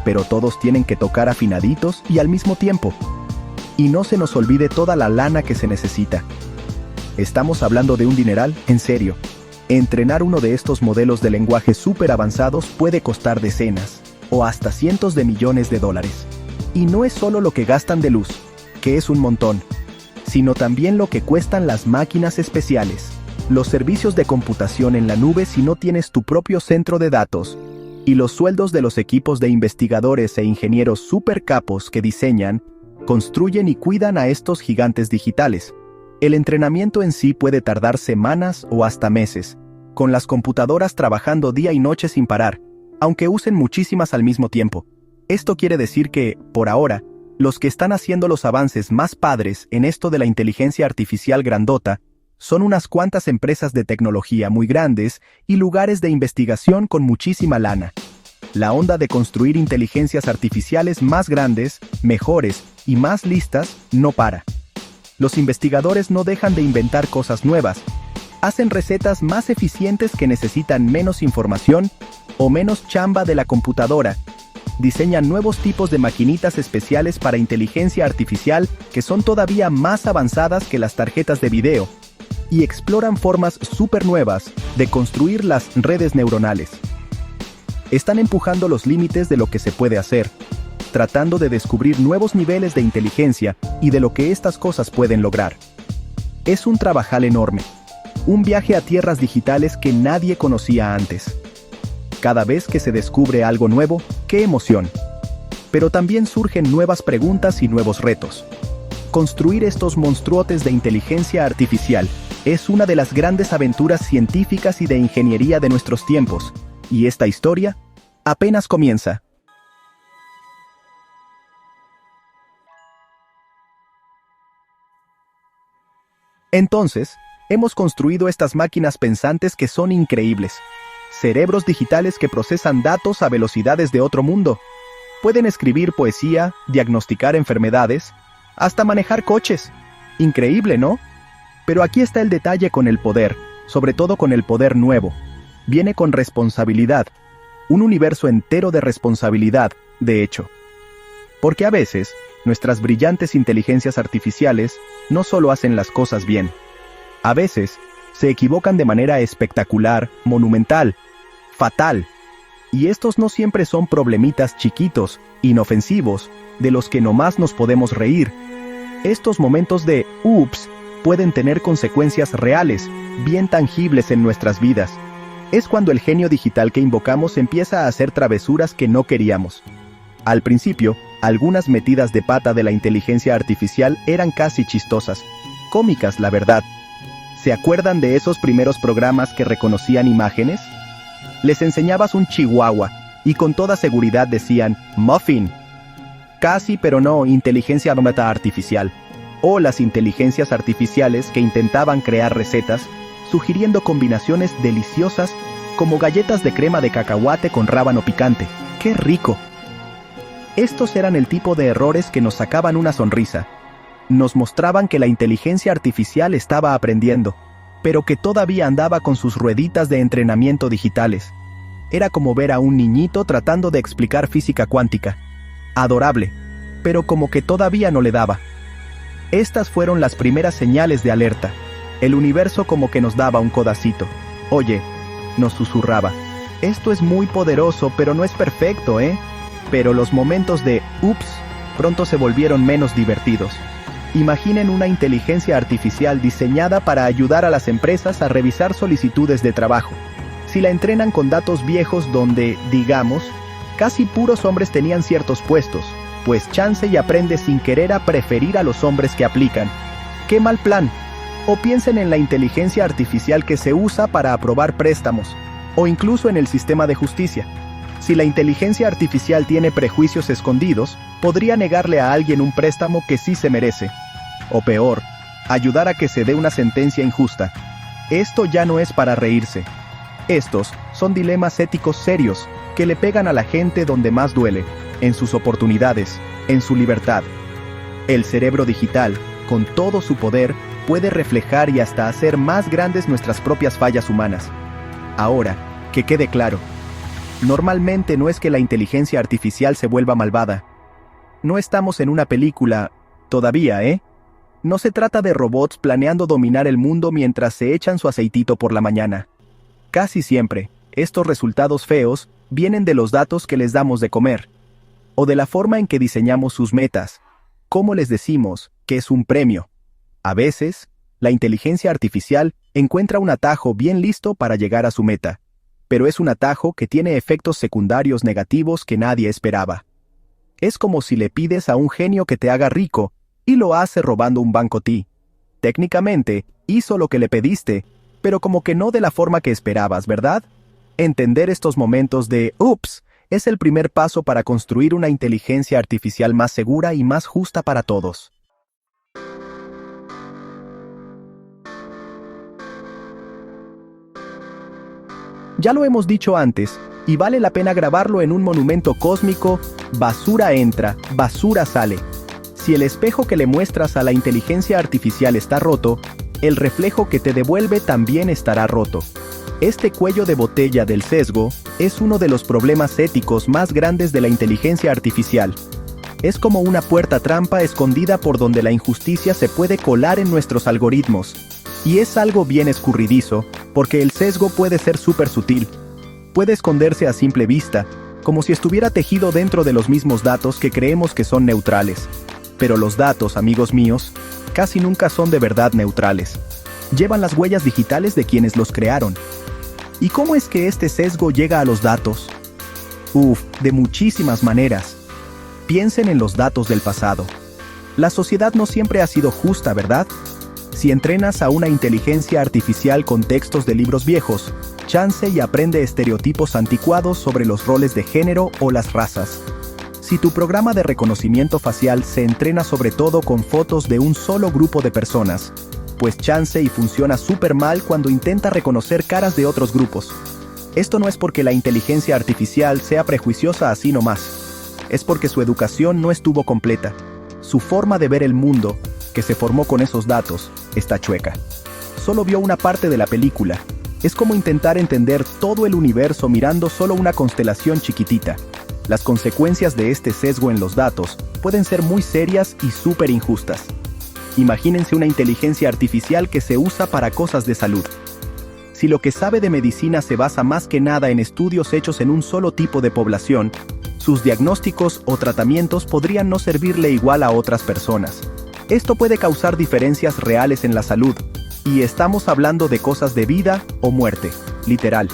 pero todos tienen que tocar afinaditos y al mismo tiempo. Y no se nos olvide toda la lana que se necesita. Estamos hablando de un dineral, en serio. Entrenar uno de estos modelos de lenguaje súper avanzados puede costar decenas, o hasta cientos de millones de dólares. Y no es solo lo que gastan de luz, que es un montón, sino también lo que cuestan las máquinas especiales, los servicios de computación en la nube si no tienes tu propio centro de datos, y los sueldos de los equipos de investigadores e ingenieros super capos que diseñan, construyen y cuidan a estos gigantes digitales. El entrenamiento en sí puede tardar semanas o hasta meses, con las computadoras trabajando día y noche sin parar, aunque usen muchísimas al mismo tiempo. Esto quiere decir que, por ahora, los que están haciendo los avances más padres en esto de la inteligencia artificial grandota son unas cuantas empresas de tecnología muy grandes y lugares de investigación con muchísima lana. La onda de construir inteligencias artificiales más grandes, mejores y más listas no para. Los investigadores no dejan de inventar cosas nuevas. Hacen recetas más eficientes que necesitan menos información o menos chamba de la computadora. Diseñan nuevos tipos de maquinitas especiales para inteligencia artificial que son todavía más avanzadas que las tarjetas de video. Y exploran formas súper nuevas de construir las redes neuronales. Están empujando los límites de lo que se puede hacer, tratando de descubrir nuevos niveles de inteligencia y de lo que estas cosas pueden lograr. Es un trabajal enorme, un viaje a tierras digitales que nadie conocía antes. Cada vez que se descubre algo nuevo, ¡qué emoción! Pero también surgen nuevas preguntas y nuevos retos. Construir estos monstruotes de inteligencia artificial es una de las grandes aventuras científicas y de ingeniería de nuestros tiempos, y esta historia apenas comienza. Entonces, hemos construido estas máquinas pensantes que son increíbles. Cerebros digitales que procesan datos a velocidades de otro mundo. Pueden escribir poesía, diagnosticar enfermedades, hasta manejar coches. Increíble, ¿no? Pero aquí está el detalle con el poder, sobre todo con el poder nuevo. Viene con responsabilidad. Un universo entero de responsabilidad, de hecho. Porque a veces, nuestras brillantes inteligencias artificiales no solo hacen las cosas bien. A veces, se equivocan de manera espectacular, monumental, fatal. Y estos no siempre son problemitas chiquitos, inofensivos, de los que nomás nos podemos reír. Estos momentos de «ups» pueden tener consecuencias reales, bien tangibles en nuestras vidas. Es cuando el genio digital que invocamos empieza a hacer travesuras que no queríamos. Al principio, algunas metidas de pata de la inteligencia artificial eran casi chistosas, cómicas, la verdad. ¿Se acuerdan de esos primeros programas que reconocían imágenes? Les enseñabas un chihuahua y con toda seguridad decían «muffin». Casi pero no inteligencia artificial. O las inteligencias artificiales que intentaban crear recetas, sugiriendo combinaciones deliciosas como galletas de crema de cacahuate con rábano picante. ¡Qué rico! Estos eran el tipo de errores que nos sacaban una sonrisa. Nos mostraban que la inteligencia artificial estaba aprendiendo, pero que todavía andaba con sus rueditas de entrenamiento digitales. Era como ver a un niñito tratando de explicar física cuántica. Adorable, pero como que todavía no le daba. Estas fueron las primeras señales de alerta. El universo como que nos daba un codacito. Oye, nos susurraba. Esto es muy poderoso, pero no es perfecto, ¿eh? Pero los momentos de ups pronto se volvieron menos divertidos. Imaginen una inteligencia artificial diseñada para ayudar a las empresas a revisar solicitudes de trabajo. Si la entrenan con datos viejos donde, digamos, casi puros hombres tenían ciertos puestos, pues chance y aprende sin querer a preferir a los hombres que aplican. ¡Qué mal plan! O piensen en la inteligencia artificial que se usa para aprobar préstamos, o incluso en el sistema de justicia. Si la inteligencia artificial tiene prejuicios escondidos, podría negarle a alguien un préstamo que sí se merece. O peor, ayudar a que se dé una sentencia injusta. Esto ya no es para reírse. Estos son dilemas éticos serios que le pegan a la gente donde más duele, en sus oportunidades, en su libertad. El cerebro digital, con todo su poder, puede reflejar y hasta hacer más grandes nuestras propias fallas humanas. Ahora, que quede claro. Normalmente no es que la inteligencia artificial se vuelva malvada. No estamos en una película, todavía, ¿eh? No se trata de robots planeando dominar el mundo mientras se echan su aceitito por la mañana. Casi siempre, estos resultados feos vienen de los datos que les damos de comer, o de la forma en que diseñamos sus metas, cómo les decimos que es un premio. A veces, la inteligencia artificial encuentra un atajo bien listo para llegar a su meta, pero es un atajo que tiene efectos secundarios negativos que nadie esperaba. Es como si le pides a un genio que te haga rico y lo hace robando un banco ti. Técnicamente, hizo lo que le pediste, pero como que no de la forma que esperabas, ¿verdad? Entender estos momentos de «ups» es el primer paso para construir una inteligencia artificial más segura y más justa para todos. Ya lo hemos dicho antes, y vale la pena grabarlo en un monumento cósmico: basura entra, basura sale. Si el espejo que le muestras a la inteligencia artificial está roto, el reflejo que te devuelve también estará roto. Este cuello de botella del sesgo es uno de los problemas éticos más grandes de la inteligencia artificial. Es como una puerta trampa escondida por donde la injusticia se puede colar en nuestros algoritmos. Y es algo bien escurridizo, porque el sesgo puede ser súper sutil. Puede esconderse a simple vista, como si estuviera tejido dentro de los mismos datos que creemos que son neutrales. Pero los datos, amigos míos, casi nunca son de verdad neutrales. Llevan las huellas digitales de quienes los crearon. ¿Y cómo es que este sesgo llega a los datos? De muchísimas maneras. Piensen en los datos del pasado. La sociedad no siempre ha sido justa, ¿verdad? Si entrenas a una inteligencia artificial con textos de libros viejos, chance y aprende estereotipos anticuados sobre los roles de género o las razas. Si tu programa de reconocimiento facial se entrena sobre todo con fotos de un solo grupo de personas, pues chance y funciona súper mal cuando intenta reconocer caras de otros grupos. Esto no es porque la inteligencia artificial sea prejuiciosa así nomás. Es porque su educación no estuvo completa. Su forma de ver el mundo, que se formó con esos datos, está chueca. Solo vio una parte de la película. Es como intentar entender todo el universo mirando solo una constelación chiquitita. Las consecuencias de este sesgo en los datos pueden ser muy serias y súper injustas. Imagínense una inteligencia artificial que se usa para cosas de salud. Si lo que sabe de medicina se basa más que nada en estudios hechos en un solo tipo de población, sus diagnósticos o tratamientos podrían no servirle igual a otras personas. Esto puede causar diferencias reales en la salud, y estamos hablando de cosas de vida o muerte, literal.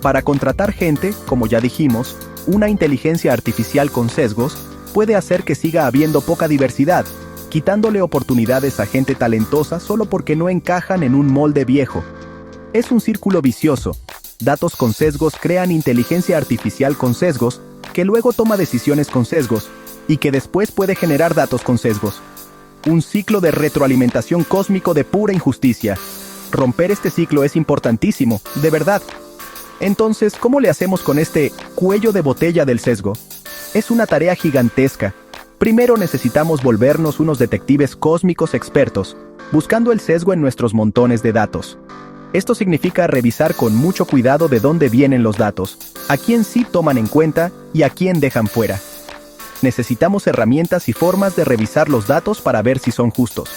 Para contratar gente, como ya dijimos, una inteligencia artificial con sesgos puede hacer que siga habiendo poca diversidad, quitándole oportunidades a gente talentosa solo porque no encajan en un molde viejo. Es un círculo vicioso. Datos con sesgos crean inteligencia artificial con sesgos, que luego toma decisiones con sesgos, y que después puede generar datos con sesgos. Un ciclo de retroalimentación cósmico de pura injusticia. Romper este ciclo es importantísimo, de verdad. Entonces, ¿cómo le hacemos con este cuello de botella del sesgo? Es una tarea gigantesca. Primero necesitamos volvernos unos detectives cósmicos expertos, buscando el sesgo en nuestros montones de datos. Esto significa revisar con mucho cuidado de dónde vienen los datos, a quién sí toman en cuenta y a quién dejan fuera. Necesitamos herramientas y formas de revisar los datos para ver si son justos.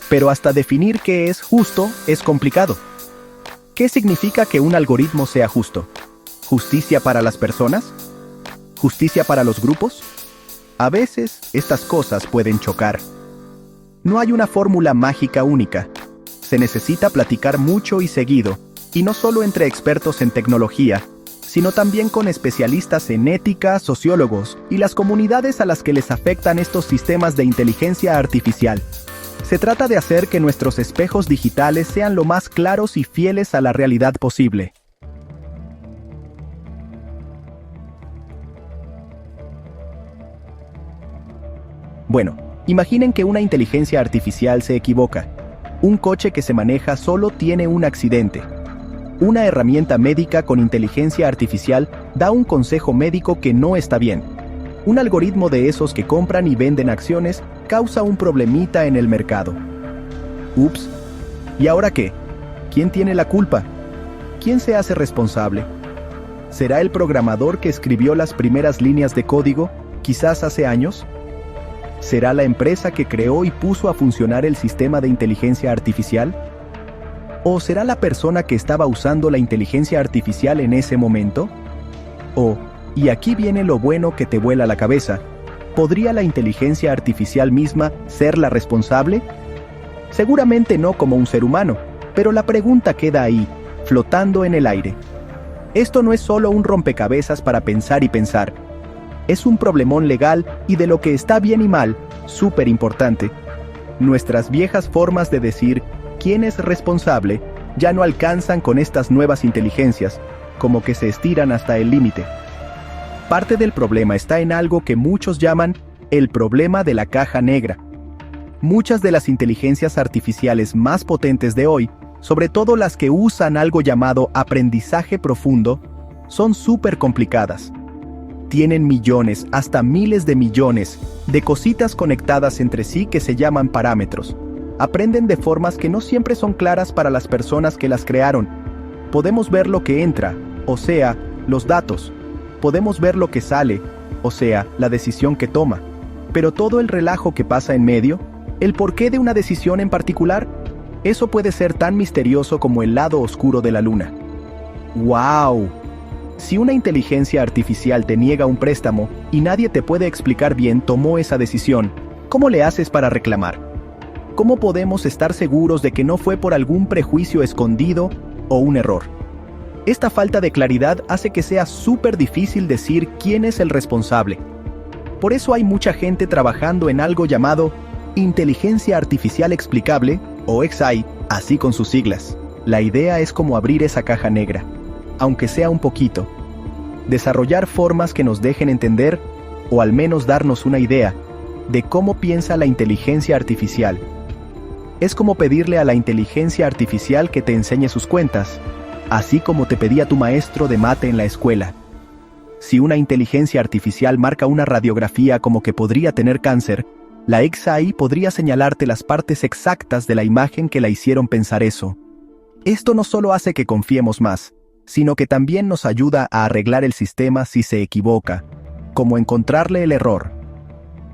Pero hasta definir qué es justo es complicado. ¿Qué significa que un algoritmo sea justo? ¿Justicia para las personas? ¿Justicia para los grupos? A veces, estas cosas pueden chocar. No hay una fórmula mágica única. Se necesita platicar mucho y seguido, y no solo entre expertos en tecnología, sino también con especialistas en ética, sociólogos, y las comunidades a las que les afectan estos sistemas de inteligencia artificial. Se trata de hacer que nuestros espejos digitales sean lo más claros y fieles a la realidad posible. Bueno, imaginen que una inteligencia artificial se equivoca. Un coche que se maneja solo tiene un accidente. Una herramienta médica con inteligencia artificial da un consejo médico que no está bien. Un algoritmo de esos que compran y venden acciones causa un problemita en el mercado. Ups. ¿Y ahora qué? ¿Quién tiene la culpa? ¿Quién se hace responsable? ¿Será el programador que escribió las primeras líneas de código, quizás hace años? ¿Será la empresa que creó y puso a funcionar el sistema de inteligencia artificial? ¿O será la persona que estaba usando la inteligencia artificial en ese momento? O, y aquí viene lo bueno que te vuela la cabeza, ¿podría la inteligencia artificial misma ser la responsable? Seguramente no como un ser humano, pero la pregunta queda ahí, flotando en el aire. Esto no es solo un rompecabezas para pensar y pensar. Es un problemón legal y de lo que está bien y mal, súper importante. Nuestras viejas formas de decir quién es responsable ya no alcanzan con estas nuevas inteligencias, como que se estiran hasta el límite. Parte del problema está en algo que muchos llaman el problema de la caja negra. Muchas de las inteligencias artificiales más potentes de hoy, sobre todo las que usan algo llamado aprendizaje profundo, son súper complicadas. Tienen millones, hasta miles de millones, de cositas conectadas entre sí que se llaman parámetros. Aprenden de formas que no siempre son claras para las personas que las crearon. Podemos ver lo que entra, o sea, los datos. Podemos ver lo que sale, o sea, la decisión que toma. Pero todo el relajo que pasa en medio, el porqué de una decisión en particular, eso puede ser tan misterioso como el lado oscuro de la luna. ¡Wow! Si una inteligencia artificial te niega un préstamo y nadie te puede explicar bien tomó esa decisión, ¿cómo le haces para reclamar? ¿Cómo podemos estar seguros de que no fue por algún prejuicio escondido o un error? Esta falta de claridad hace que sea súper difícil decir quién es el responsable. Por eso hay mucha gente trabajando en algo llamado Inteligencia Artificial Explicable, o XI, así con sus siglas. La idea es como abrir esa caja negra, aunque sea un poquito. Desarrollar formas que nos dejen entender, o al menos darnos una idea, de cómo piensa la inteligencia artificial. Es como pedirle a la inteligencia artificial que te enseñe sus cuentas, así como te pedía tu maestro de mate en la escuela. Si una inteligencia artificial marca una radiografía como que podría tener cáncer, la XAI podría señalarte las partes exactas de la imagen que la hicieron pensar eso. Esto no solo hace que confiemos más, sino que también nos ayuda a arreglar el sistema si se equivoca, como encontrarle el error.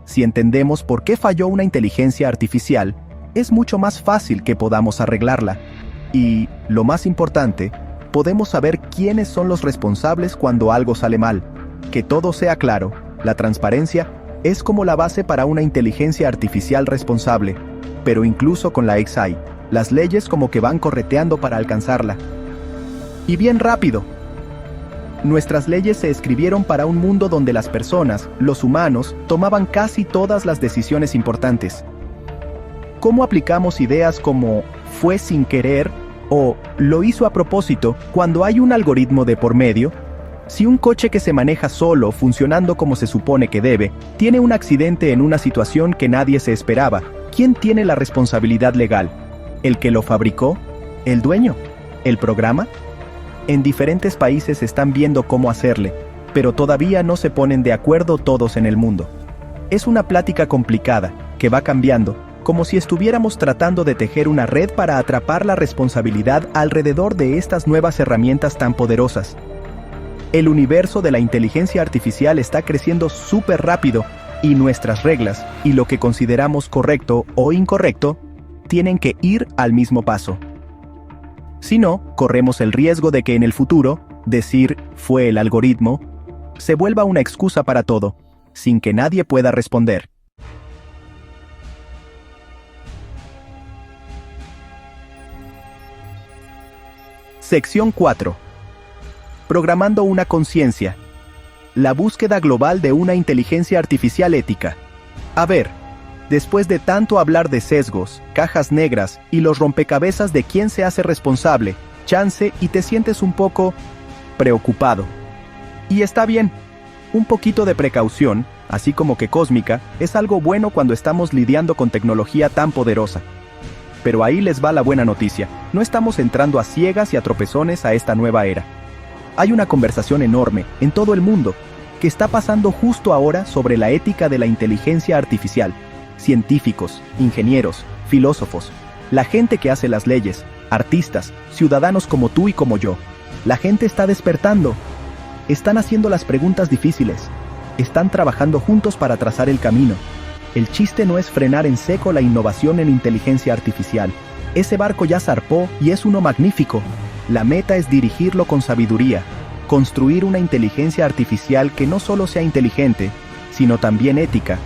Si entendemos por qué falló una inteligencia artificial, es mucho más fácil que podamos arreglarla. Y, lo más importante, podemos saber quiénes son los responsables cuando algo sale mal. Que todo sea claro, la transparencia es como la base para una inteligencia artificial responsable, pero incluso con la XAI, las leyes como que van correteando para alcanzarla. Y bien rápido. Nuestras leyes se escribieron para un mundo donde las personas, los humanos, tomaban casi todas las decisiones importantes. ¿Cómo aplicamos ideas como fue sin querer o lo hizo a propósito cuando hay un algoritmo de por medio? Si un coche que se maneja solo, funcionando como se supone que debe, tiene un accidente en una situación que nadie se esperaba, ¿quién tiene la responsabilidad legal? ¿El que lo fabricó? ¿El dueño? ¿El programa? En diferentes países están viendo cómo hacerle, pero todavía no se ponen de acuerdo todos en el mundo. Es una plática complicada, que va cambiando, como si estuviéramos tratando de tejer una red para atrapar la responsabilidad alrededor de estas nuevas herramientas tan poderosas. El universo de la inteligencia artificial está creciendo súper rápido, y nuestras reglas, y lo que consideramos correcto o incorrecto, tienen que ir al mismo paso. Si no, corremos el riesgo de que en el futuro, decir fue el algoritmo, se vuelva una excusa para todo, sin que nadie pueda responder. Sección 4. Programando una conciencia. La búsqueda global de una inteligencia artificial ética. A ver, después de tanto hablar de sesgos, cajas negras y los rompecabezas de quién se hace responsable, chance y te sientes un poco preocupado. Y está bien, un poquito de precaución, así como que cósmica, es algo bueno cuando estamos lidiando con tecnología tan poderosa. Pero ahí les va la buena noticia, no estamos entrando a ciegas y a tropezones a esta nueva era. Hay una conversación enorme, en todo el mundo, que está pasando justo ahora sobre la ética de la inteligencia artificial. Científicos, ingenieros, filósofos, la gente que hace las leyes, artistas, ciudadanos como tú y como yo. La gente está despertando. Están haciendo las preguntas difíciles. Están trabajando juntos para trazar el camino. El chiste no es frenar en seco la innovación en inteligencia artificial. Ese barco ya zarpó y es uno magnífico. La meta es dirigirlo con sabiduría, construir una inteligencia artificial que no solo sea inteligente, sino también ética,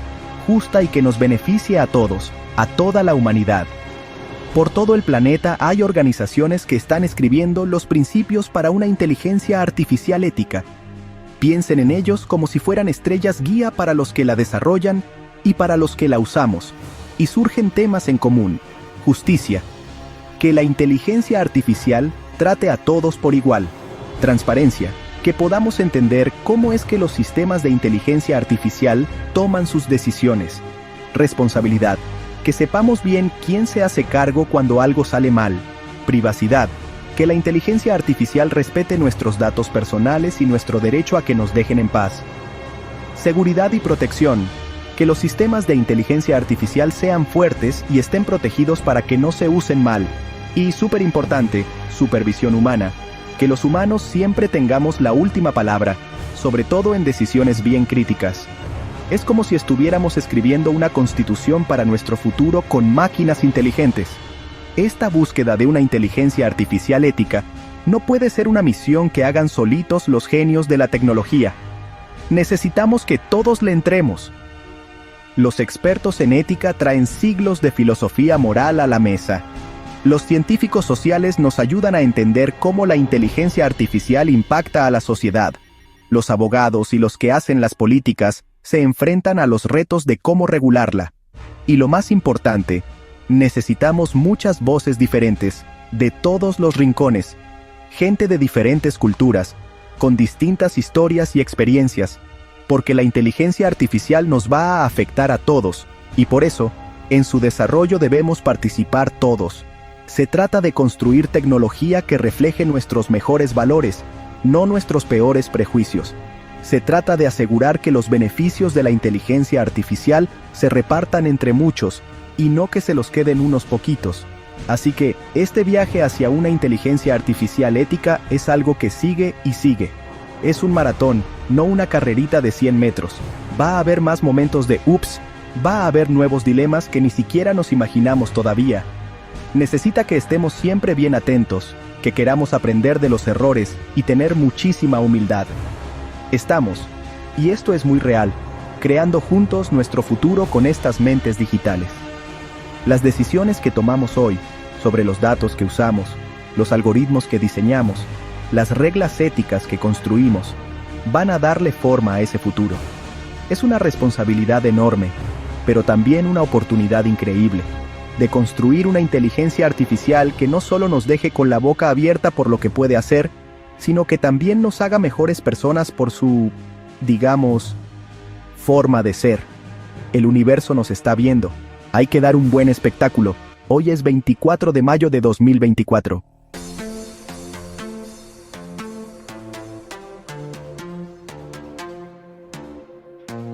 justa y que nos beneficie a todos, a toda la humanidad. Por todo el planeta hay organizaciones que están escribiendo los principios para una inteligencia artificial ética. Piensen en ellos como si fueran estrellas guía para los que la desarrollan y para los que la usamos. Y surgen temas en común: justicia, que la inteligencia artificial trate a todos por igual, Transparencia, que podamos entender cómo es que los sistemas de inteligencia artificial toman sus decisiones. Responsabilidad, que sepamos bien quién se hace cargo cuando algo sale mal. Privacidad, que la inteligencia artificial respete nuestros datos personales y nuestro derecho a que nos dejen en paz. Seguridad y protección, que los sistemas de inteligencia artificial sean fuertes y estén protegidos para que no se usen mal. Y súper importante, supervisión humana, que los humanos siempre tengamos la última palabra, sobre todo en decisiones bien críticas. Es como si estuviéramos escribiendo una constitución para nuestro futuro con máquinas inteligentes. Esta búsqueda de una inteligencia artificial ética no puede ser una misión que hagan solitos los genios de la tecnología. Necesitamos que todos le entremos. Los expertos en ética traen siglos de filosofía moral a la mesa. Los científicos sociales nos ayudan a entender cómo la inteligencia artificial impacta a la sociedad. Los abogados y los que hacen las políticas se enfrentan a los retos de cómo regularla. Y lo más importante, necesitamos muchas voces diferentes, de todos los rincones, gente de diferentes culturas, con distintas historias y experiencias, porque la inteligencia artificial nos va a afectar a todos, y por eso, en su desarrollo debemos participar todos. Se trata de construir tecnología que refleje nuestros mejores valores, no nuestros peores prejuicios. Se trata de asegurar que los beneficios de la inteligencia artificial se repartan entre muchos, y no que se los queden unos poquitos. Así que, este viaje hacia una inteligencia artificial ética es algo que sigue y sigue. Es un maratón, no una carrerita de 100 metros. Va a haber más momentos de ups, va a haber nuevos dilemas que ni siquiera nos imaginamos todavía. Necesita que estemos siempre bien atentos, que queramos aprender de los errores y tener muchísima humildad. Estamos, y esto es muy real, creando juntos nuestro futuro con estas mentes digitales. Las decisiones que tomamos hoy, sobre los datos que usamos, los algoritmos que diseñamos, las reglas éticas que construimos, van a darle forma a ese futuro. Es una responsabilidad enorme, pero también una oportunidad increíble, de construir una inteligencia artificial que no solo nos deje con la boca abierta por lo que puede hacer, sino que también nos haga mejores personas por su, digamos, forma de ser. El universo nos está viendo. Hay que dar un buen espectáculo. Hoy es 24 de mayo de 2024.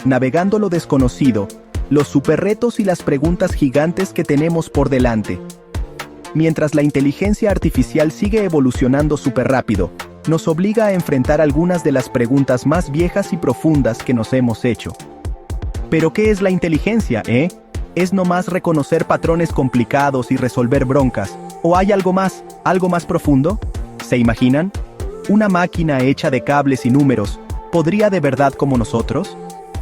Navegando lo desconocido, los superretos y las preguntas gigantes que tenemos por delante. Mientras la inteligencia artificial sigue evolucionando súper rápido, nos obliga a enfrentar algunas de las preguntas más viejas y profundas que nos hemos hecho. ¿Pero qué es la inteligencia, ¿Es nomás reconocer patrones complicados y resolver broncas? ¿O hay algo más profundo? ¿Se imaginan? ¿Una máquina hecha de cables y números podría de verdad como nosotros?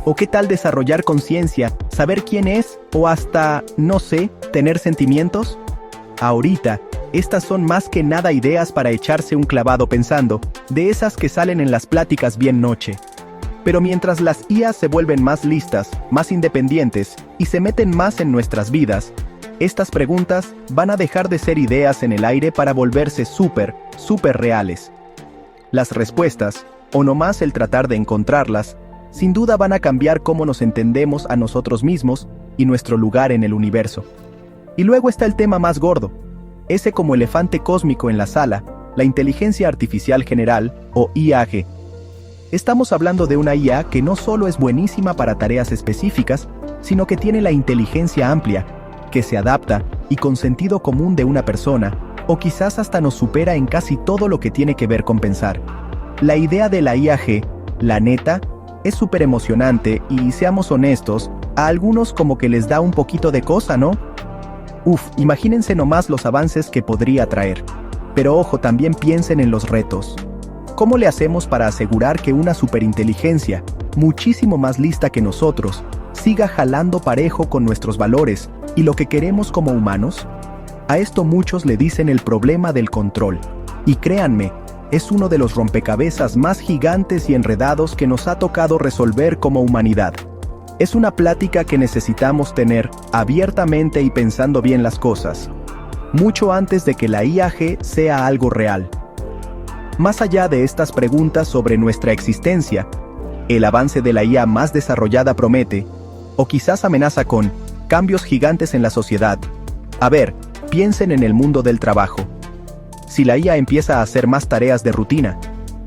¿O qué tal desarrollar conciencia, saber quién es, o hasta, no sé, tener sentimientos? Ahorita, estas son más que nada ideas para echarse un clavado pensando, de esas que salen en las pláticas bien noche. Pero mientras las IA se vuelven más listas, más independientes, y se meten más en nuestras vidas, estas preguntas van a dejar de ser ideas en el aire para volverse súper reales. Las respuestas, o nomás el tratar de encontrarlas, sin duda van a cambiar cómo nos entendemos a nosotros mismos y nuestro lugar en el universo. Y luego está el tema más gordo, ese como elefante cósmico en la sala, la inteligencia artificial general, o IAG. Estamos hablando de una IA que no solo es buenísima para tareas específicas, sino que tiene la inteligencia amplia, que se adapta y con sentido común de una persona, o quizás hasta nos supera en casi todo lo que tiene que ver con pensar. La idea de la IAG, la neta, es súper emocionante y, seamos honestos, a algunos como que les da un poquito de cosa, ¿no? Imagínense nomás los avances que podría traer. Pero ojo, también piensen en los retos. ¿Cómo le hacemos para asegurar que una superinteligencia, muchísimo más lista que nosotros, siga jalando parejo con nuestros valores y lo que queremos como humanos? A esto muchos le dicen el problema del control. Y créanme, es uno de los rompecabezas más gigantes y enredados que nos ha tocado resolver como humanidad. Es una plática que necesitamos tener abiertamente y pensando bien las cosas, mucho antes de que la IAG sea algo real. Más allá de estas preguntas sobre nuestra existencia, el avance de la IA más desarrollada promete, o quizás amenaza con, cambios gigantes en la sociedad. A ver, piensen en el mundo del trabajo. Si la IA empieza a hacer más tareas de rutina,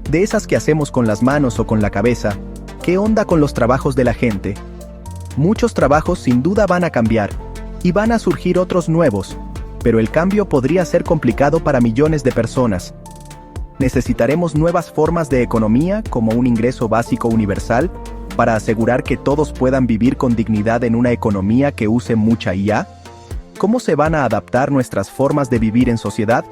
de esas que hacemos con las manos o con la cabeza, ¿qué onda con los trabajos de la gente? Muchos trabajos sin duda van a cambiar, y van a surgir otros nuevos, pero el cambio podría ser complicado para millones de personas. Necesitaremos nuevas formas de economía, como un ingreso básico universal, para asegurar que todos puedan vivir con dignidad en una economía que use mucha IA. ¿Cómo se van a adaptar nuestras formas de vivir en sociedad?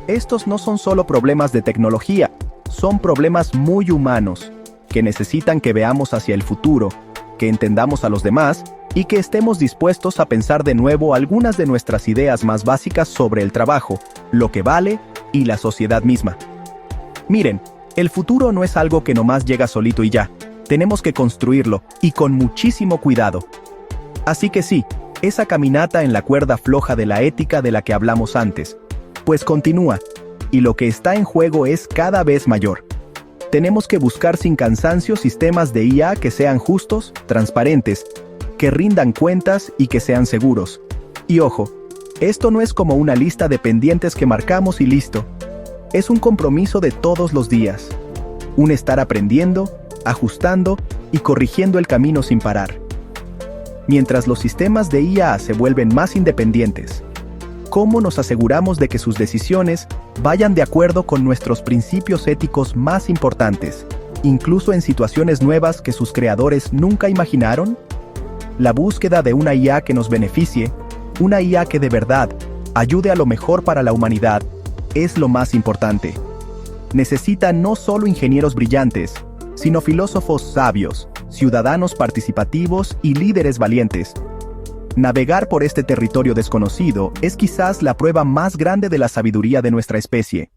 Estos no son solo problemas de tecnología, son problemas muy humanos, que necesitan que veamos hacia el futuro, que entendamos a los demás, y que estemos dispuestos a pensar de nuevo algunas de nuestras ideas más básicas sobre el trabajo, lo que vale, y la sociedad misma. Miren, el futuro no es algo que nomás llega solito y ya. Tenemos que construirlo, y con muchísimo cuidado. Así que sí, esa caminata en la cuerda floja de la ética de la que hablamos antes, pues continúa, y lo que está en juego es cada vez mayor. Tenemos que buscar sin cansancio sistemas de IA que sean justos, transparentes, que rindan cuentas y que sean seguros. Y ojo, esto no es como una lista de pendientes que marcamos y listo. Es un compromiso de todos los días. Un estar aprendiendo, ajustando y corrigiendo el camino sin parar. Mientras los sistemas de IA se vuelven más independientes, ¿cómo nos aseguramos de que sus decisiones vayan de acuerdo con nuestros principios éticos más importantes, incluso en situaciones nuevas que sus creadores nunca imaginaron? La búsqueda de una IA que nos beneficie, una IA que de verdad ayude a lo mejor para la humanidad, es lo más importante. Necesita no solo ingenieros brillantes, sino filósofos sabios, ciudadanos participativos y líderes valientes. Navegar por este territorio desconocido es quizás la prueba más grande de la sabiduría de nuestra especie.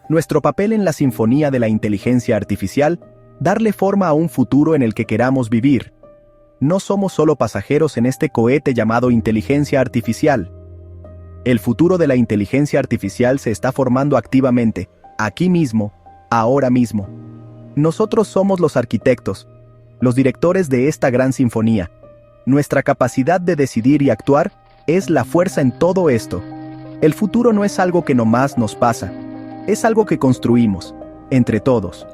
Nuestro papel en la sinfonía de la inteligencia artificial, darle forma a un futuro en el que queramos vivir. No somos solo pasajeros en este cohete llamado inteligencia artificial. El futuro de la inteligencia artificial se está formando activamente, aquí mismo, ahora mismo. Nosotros somos los arquitectos, los directores de esta gran sinfonía. Nuestra capacidad de decidir y actuar es la fuerza en todo esto. El futuro no es algo que nomás nos pasa, es algo que construimos, entre todos.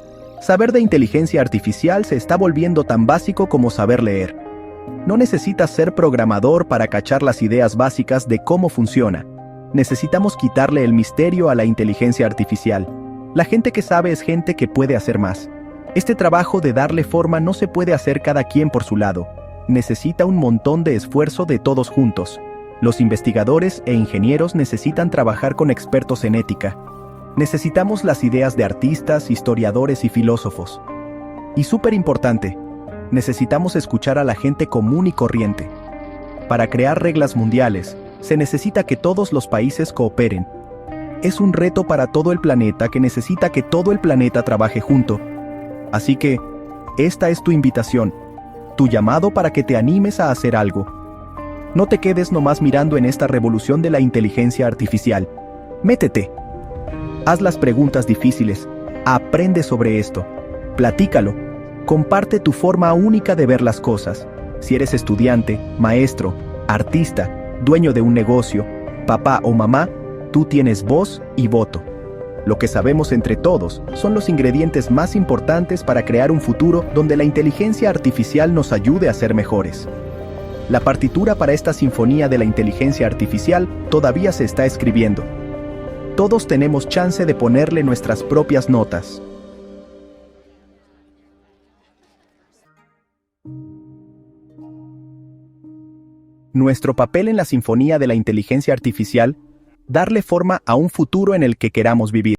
Saber de inteligencia artificial se está volviendo tan básico como saber leer. No necesitas ser programador para cachar las ideas básicas de cómo funciona. Necesitamos quitarle el misterio a la inteligencia artificial. La gente que sabe es gente que puede hacer más. Este trabajo de darle forma no se puede hacer cada quien por su lado. Necesita un montón de esfuerzo de todos juntos. Los investigadores e ingenieros necesitan trabajar con expertos en ética. Necesitamos las ideas de artistas, historiadores y filósofos. Y súper importante, necesitamos escuchar a la gente común y corriente. Para crear reglas mundiales, se necesita que todos los países cooperen. Es un reto para todo el planeta que necesita que todo el planeta trabaje junto. Así que, esta es tu invitación, tu llamado para que te animes a hacer algo. No te quedes nomás mirando en esta revolución de la inteligencia artificial. Métete. Haz las preguntas difíciles, aprende sobre esto, platícalo, comparte tu forma única de ver las cosas. Si eres estudiante, maestro, artista, dueño de un negocio, papá o mamá, tú tienes voz y voto. Lo que sabemos entre todos son los ingredientes más importantes para crear un futuro donde la inteligencia artificial nos ayude a ser mejores. La partitura para esta sinfonía de la inteligencia artificial todavía se está escribiendo. Todos tenemos chance de ponerle nuestras propias notas. Nuestro papel en la sinfonía de la inteligencia artificial, darle forma a un futuro en el que queramos vivir.